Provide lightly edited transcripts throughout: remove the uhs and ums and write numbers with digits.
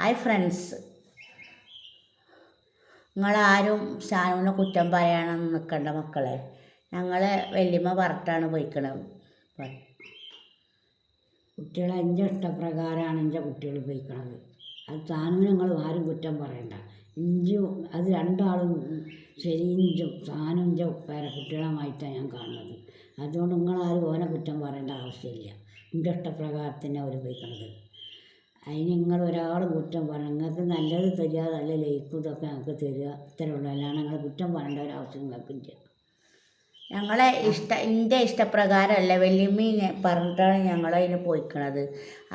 Hi friends, നിങ്ങളാരും ഷാനുവിനെ കുറ്റം പറയാനൊന്നും നിൽക്കണ്ട മക്കളെ. ഞങ്ങളെ വല്യമ്മ പറഞ്ഞിട്ടാണ് പോയിക്കണത്. കുട്ടികളെ എൻ്റെ ഇഷ്ടപ്രകാരമാണ് എൻ്റെ കുട്ടികൾ പോയിക്കണത്. അത് ഷാനുവിനെ നിങ്ങൾ ആരും കുറ്റം പറയണ്ട. ഇഞ്ചും അത് രണ്ടാളും ശരിയും ഷാനുവിൻ്റെ കുട്ടികളുമായിട്ടാണ് ഞാൻ കാണുന്നത്. അതുകൊണ്ട് നിങ്ങളാരും ഓനെ കുറ്റം പറയേണ്ട ആവശ്യമില്ല. എൻ്റെ ഇഷ്ടപ്രകാരത്തിന് അവർ പോയിക്കണത്. അതിന് നിങ്ങൾ ഒരാൾ കുറ്റം പറയണം. നിങ്ങൾക്ക് നല്ലത് തരിക, നല്ല ലൈക്കും ഇതൊക്കെ ഞങ്ങൾക്ക് തരിക, ഇത്രയുള്ളൂ. അല്ലാണ്ട് നിങ്ങൾ കുറ്റം പറയേണ്ട ഒരാവശ്യം നിങ്ങൾക്കില്ല. ഞങ്ങളെ എൻ്റെ ഇഷ്ടപ്രകാരമല്ല, വല്യമ്മ പറഞ്ഞിട്ടാണ് ഞങ്ങളതിന് പോയിക്കണത്.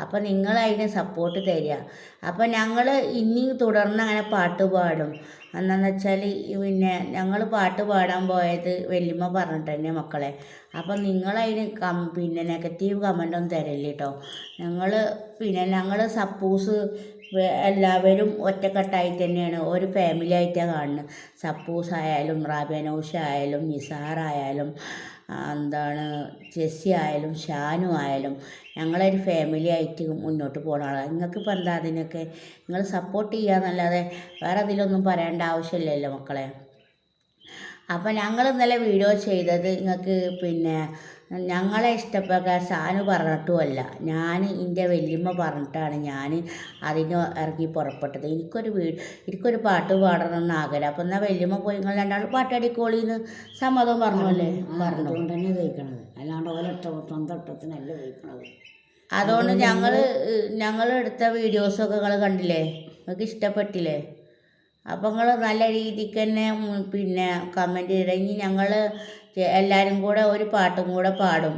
അപ്പോൾ നിങ്ങളതിന് സപ്പോർട്ട് തരിക. അപ്പോൾ ഞങ്ങൾ ഇനി തുടർന്ന് അങ്ങനെ പാട്ട് പാടും. എന്താണെന്ന് വെച്ചാൽ പിന്നെ ഞങ്ങൾ പാട്ട് പാടാൻ പോയത് വല്യമ്മ പറഞ്ഞിട്ട് തന്നെ മക്കളെ. അപ്പം നിങ്ങളതിന് പിന്നെ നെഗറ്റീവ് കമൻ്റൊന്നും തരല്ലേ കേട്ടോ. ഞങ്ങൾ സപ്പോസ് എല്ലാവരും ഒറ്റക്കെട്ടായിട്ട് തന്നെയാണ്, ഒരു ഫാമിലി ആയിട്ടാണ് കാണുന്നത്. സപ്പോസ് ആയാലും റാബിയ നൗഷ ആയാലും നിസാറായാലും ജെസ്സി ആയാലും ഷാനു ആയാലും ഞങ്ങളൊരു ഫാമിലി ആയിട്ട് മുന്നോട്ട് പോകുന്ന ആളാണ്. നിങ്ങൾക്കിപ്പോൾ എന്താ അതിനൊക്കെ നിങ്ങൾ സപ്പോർട്ട് ചെയ്യാന്നല്ലാതെ വേറെ അതിലൊന്നും പറയേണ്ട ആവശ്യമില്ലല്ലോ മക്കളെ. അപ്പോൾ ഞങ്ങൾ ഇന്നലെ വീഡിയോ ചെയ്തത് നിങ്ങൾക്ക് പിന്നെ ഞങ്ങളെ ഇഷ്ടപ്രകാരം ഷാനു പറഞ്ഞിട്ടുമല്ല, ഞാൻ എൻ്റെ വല്യമ്മ പറഞ്ഞിട്ടാണ് ഞാൻ അതിന് ഇറങ്ങി പുറപ്പെട്ടത്. എനിക്കൊരു പാട്ട് പാടണമെന്ന് ആഗ്രഹം. അപ്പം എന്നാൽ വല്യമ്മ പോയി നിങ്ങൾ രണ്ടാളും പാട്ടടിക്കോളിന്ന് സമ്മതം പറഞ്ഞല്ലേ പറഞ്ഞു. അതുകൊണ്ട് തന്നെ കഴിക്കണത്, അല്ലാണ്ട് ഓരോ സ്വന്തം ഇഷ്ടത്തിനല്ല കഴിക്കണത്. അതുകൊണ്ട് ഞങ്ങൾ എടുത്ത വീഡിയോസൊക്കെ നിങ്ങൾ കണ്ടില്ലേ, നിങ്ങൾക്ക് ഇഷ്ടപ്പെട്ടില്ലേ? അപ്പോൾ നിങ്ങൾ നല്ല രീതിക്ക് തന്നെ പിന്നെ കമൻറ്റ് ചെയ്ത് ഇനി ഞങ്ങൾ എല്ലാവരും കൂടെ ഒരു പാട്ടും കൂടെ പാടും.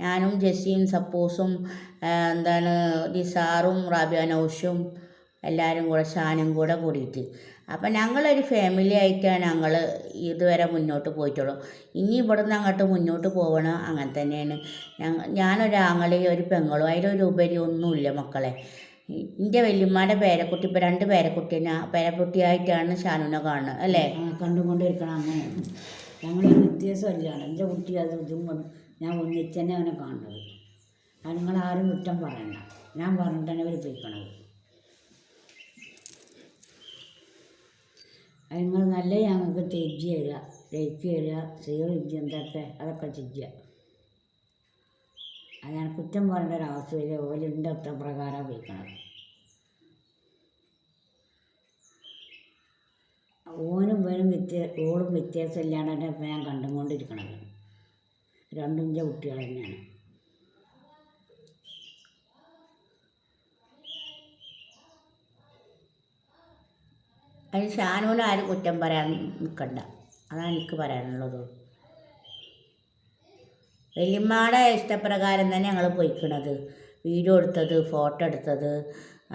ഞാനും ജെസ്സിയും സപ്പോസും നിസാറും റാബിയ നൗഷും എല്ലാവരും കൂടെ ഷാനും കൂടെ കൂടിയിട്ട്. അപ്പം ഞങ്ങളൊരു ഫാമിലി ആയിട്ടാണ് ഞങ്ങൾ ഇതുവരെ മുന്നോട്ട് പോയിട്ടുള്ളൂ. ഇനി ഇവിടുന്ന് അങ്ങോട്ട് മുന്നോട്ട് പോകണം. അങ്ങനെ തന്നെയാണ്. ഞാനൊരാങ്ങളെയും ഒരു പെങ്ങളും, അതിലൊരു ഉപരി ഒന്നുമില്ല മക്കളെ. എൻ്റെ വല്യമ്മയുടെ പേരക്കുട്ടി ഇപ്പോൾ 2 പേരക്കുട്ടിയായിട്ടാണ് ഷാനുവിനെ കാണുന്നത് അല്ലേ? കണ്ടുകൊണ്ടിരിക്കണം. അങ്ങനെയാണ് ഞങ്ങളൊരു വ്യത്യാസമല്ല. എൻ്റെ കുട്ടി അത് ഇതും ഞാൻ ഒന്നിച്ച് തന്നെ അവനെ കാണുന്നത്. അത് നിങ്ങളാരും കുറ്റം പറയണ്ട. ഞാൻ പറഞ്ഞിട്ട് തന്നെ അവർ പോയിക്കണത്. അത് നിങ്ങൾ നല്ല ഞങ്ങൾക്ക് തെജ് തരിക, ലൈക്ക് തരിക, ഷെയർ എന്തൊക്കെ അതൊക്കെ ചെയ്യുക. അതാണ് കുറ്റം പറയേണ്ട ഒരാവശ്യമില്ല. ഓലിൻ്റെ ഇഷ്ടപ്രകാരം പോയിക്കണത്. ഓനും ഓളും വ്യത്യാസമില്ലാണ്ട് തന്നെ ഇപ്പം ഞാൻ കണ്ടുകൊണ്ടിരിക്കണത്. രണ്ടും എൻ്റെ കുട്ടികൾ തന്നെയാണ്. അതിന് ഷാനുവിനെ ആരും കുറ്റം പറയാൻ നിൽക്കണ്ട. അതാണ് എനിക്ക് പറയാനുള്ളത്. വല്യമ്മയുടെ ഇഷ്ടപ്രകാരം തന്നെ ഞങ്ങൾ പോയിക്കണത്. വീഡിയോ എടുത്തത്, ഫോട്ടോ എടുത്തത്,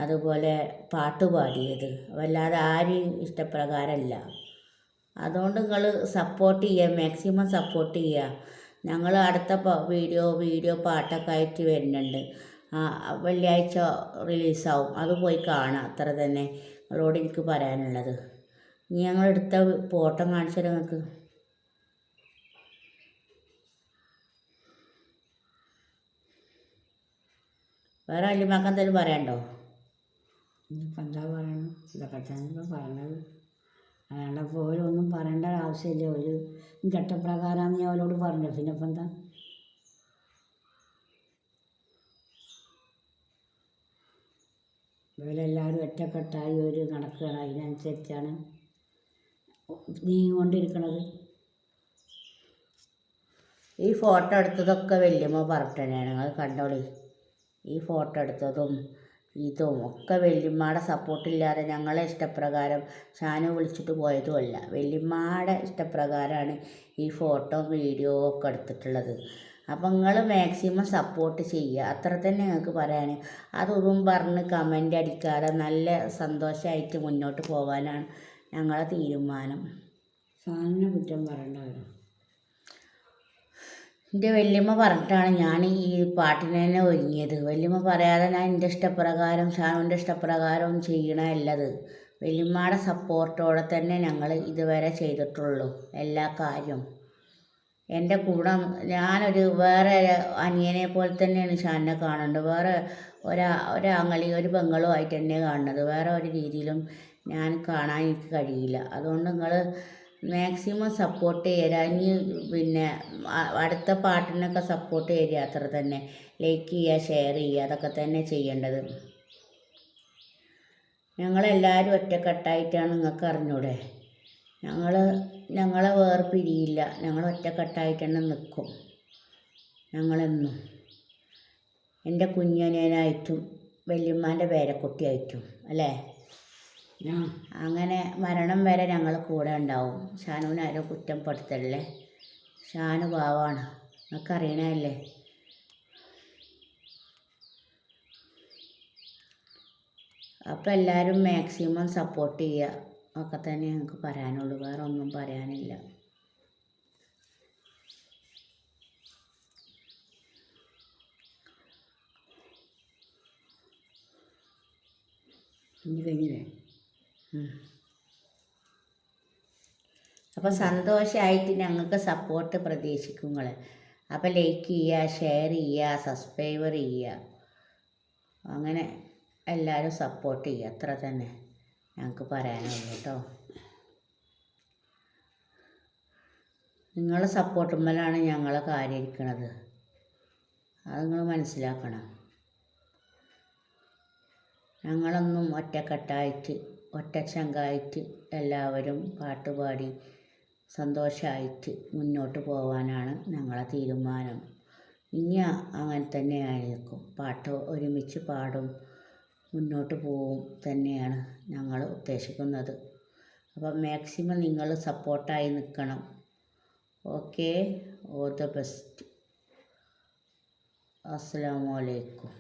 അതുപോലെ പാട്ട് പാടിയത്, വല്ലാതെ ആരും ഇഷ്ടപ്രകാരമല്ല. അതുകൊണ്ട് നിങ്ങൾ സപ്പോർട്ട് ചെയ്യുക, മാക്സിമം സപ്പോർട്ട് ചെയ്യുക. ഞങ്ങൾ അടുത്ത വീഡിയോ പാട്ടൊക്കെ ആയിട്ട് വരുന്നുണ്ട്. വെള്ളിയാഴ്ച റിലീസാവും. അത് പോയി കാണാം. അത്ര തന്നെ നിങ്ങളോട് എനിക്ക് പറയാനുള്ളത്. ഇനി ഞങ്ങളെടുത്ത ഫോട്ടോ കാണിച്ചാൽ നിങ്ങൾക്ക് വേറെ വല്യമ്മക്ക് എന്തെങ്കിലും പറയാനുണ്ടോ? ഇനിയിപ്പോൾ എന്താ പറയണം? ഇതൊക്കെ തന്നെ പറഞ്ഞത്. അല്ലാണ്ട് ഇപ്പോൾ ഓരൊന്നും പറയേണ്ട ആവശ്യമില്ല. ഒരു ഘട്ടപ്രകാരമാണ് ഞാൻ അവരോട് പറഞ്ഞത്. പിന്നെ ഇപ്പം എന്താ? ഇവരെല്ലാവരും ഒറ്റക്കെട്ടായി ഒരു നടക്കുകയാണ്. അതിനനുസരിച്ചാണ് നീങ്ങിക്കൊണ്ടിരിക്കണത്. ഈ ഫോട്ടോ എടുത്തതൊക്കെ വല്യമ്മ പറഞ്ഞിട്ട് തന്നെയാണ്. നിങ്ങൾ കണ്ടോളി. ഈ ഫോട്ടോ എടുത്തതും ഇതും ഒക്കെ വല്യമ്മയുടെ സപ്പോർട്ടില്ലാതെ ഞങ്ങളെ ഇഷ്ടപ്രകാരം ഷാനു വിളിച്ചിട്ട് പോയതുമല്ല. വല്യമ്മയുടെ ഇഷ്ടപ്രകാരമാണ് ഈ ഫോട്ടോ വീഡിയോ ഒക്കെ എടുത്തിട്ടുള്ളത്. അപ്പം നിങ്ങൾ മാക്സിമം സപ്പോർട്ട് ചെയ്യുക. അത്ര തന്നെ ഞങ്ങൾക്ക് പറയാൻ. അതൊന്നും പറഞ്ഞ് കമൻ്റ് അടിക്കാതെ നല്ല സന്തോഷമായിട്ട് മുന്നോട്ട് പോകാനാണ് ഞങ്ങളെ തീരുമാനം. ഷാനുവിനെ കുറ്റം പറയേണ്ടവരും എൻ്റെ വല്യമ്മ പറഞ്ഞിട്ടാണ് ഞാൻ ഈ പാട്ടിന് തന്നെ ഒരുങ്ങിയത്. വല്യമ്മ പറയാതെ ഞാൻ എൻ്റെ ഇഷ്ടപ്രകാരം ഷാനുവിൻ്റെ ഇഷ്ടപ്രകാരം ചെയ്യണമല്ലത്. വല്യമ്മയുടെ സപ്പോർട്ടോടെ തന്നെ ഞങ്ങൾ ഇതുവരെ ചെയ്തിട്ടുള്ളൂ എല്ലാ കാര്യവും. എൻ്റെ കൂടെ ഞാനൊരു വേറെ അനിയനെ പോലെ തന്നെയാണ് ഷാനിനെ കാണുന്നത്. വേറെ ഒരാങ്ങളി ഒരു പെങ്ങളും ആയിട്ട് തന്നെ കാണുന്നത്. വേറെ ഒരു രീതിയിലും ഞാൻ കാണാൻ എനിക്ക് കഴിയില്ല. അതുകൊണ്ട് നിങ്ങൾ മാക്സിമം സപ്പോർട്ട് ചെയ്യുക. ഇനി പിന്നെ അടുത്ത പാട്ടിനൊക്കെ സപ്പോർട്ട് ചെയ്യുക. അത്ര തന്നെ. ലൈക്ക് ചെയ്യുക, ഷെയർ ചെയ്യുക, അതൊക്കെ തന്നെ ചെയ്യേണ്ടത്. ഞങ്ങളെല്ലാവരും ഒറ്റക്കെട്ടായിട്ടാണ്, നിങ്ങൾക്ക് അറിഞ്ഞൂടെ. ഞങ്ങളെ വേർപിരിയില്ല. ഞങ്ങൾ ഒറ്റക്കെട്ടായിട്ട് തന്നെ നിൽക്കും. ഞങ്ങളെന്നും എൻ്റെ കുഞ്ഞനിയനായിട്ടും വല്യമ്മാൻ്റെ പേരക്കുട്ടിയായിട്ടും അല്ലേ, അങ്ങനെ മരണം വരെ ഞങ്ങൾ കൂടെ ഉണ്ടാവും. ഷാനുവിനെ ആരും കുറ്റപ്പെടുത്തല്ലേ. ഷാനു പാവാണ്, നിങ്ങൾക്കറിയണല്ലേ. അപ്പോൾ എല്ലാവരും മാക്സിമം സപ്പോർട്ട് ചെയ്യുക. ഒക്കെ തന്നെ ഞങ്ങൾക്ക് പറയാനുള്ളൂ. വേറെ ഒന്നും പറയാനില്ല. ഇനി കഴിഞ്ഞില്ലേ? അപ്പോൾ സന്തോഷമായിട്ട് ഞങ്ങൾക്ക് സപ്പോർട്ട് പ്രതീക്ഷിക്കും നിങ്ങൾ. അപ്പോൾ ലൈക്ക് ചെയ്യുക, ഷെയർ ചെയ്യുക, സബ്സ്ക്രൈബർ ചെയ്യുക. അങ്ങനെ എല്ലാവരും സപ്പോർട്ട് ചെയ്യുക. അത്ര തന്നെ ഞങ്ങൾക്ക് പറയാനുള്ളൂ കേട്ടോ. നിങ്ങളെ സപ്പോർട്ടുമ്മലാണ് ഞങ്ങളെ കാര്യം ഇരിക്കുന്നത്. അത് നിങ്ങൾ മനസ്സിലാക്കണം. ഞങ്ങളൊന്നും ഒറ്റക്കെട്ടായിട്ട് ഒറ്റച്ചങ്കായിട്ട് എല്ലാവരും പാട്ടുപാടി സന്തോഷമായിട്ട് മുന്നോട്ട് പോകാനാണ് ഞങ്ങളെ തീരുമാനം. ഇനി അങ്ങനെ തന്നെ ആയിരിക്കും. പാട്ട് ഒരുമിച്ച് പാടും, മുന്നോട്ട് പോവും തന്നെയാണ് ഞങ്ങൾ ഉദ്ദേശിക്കുന്നത്. അപ്പം മാക്സിമം നിങ്ങൾ സപ്പോർട്ടായി നിൽക്കണം. Okay, all the best. അസ്സലാമു അലൈക്കും.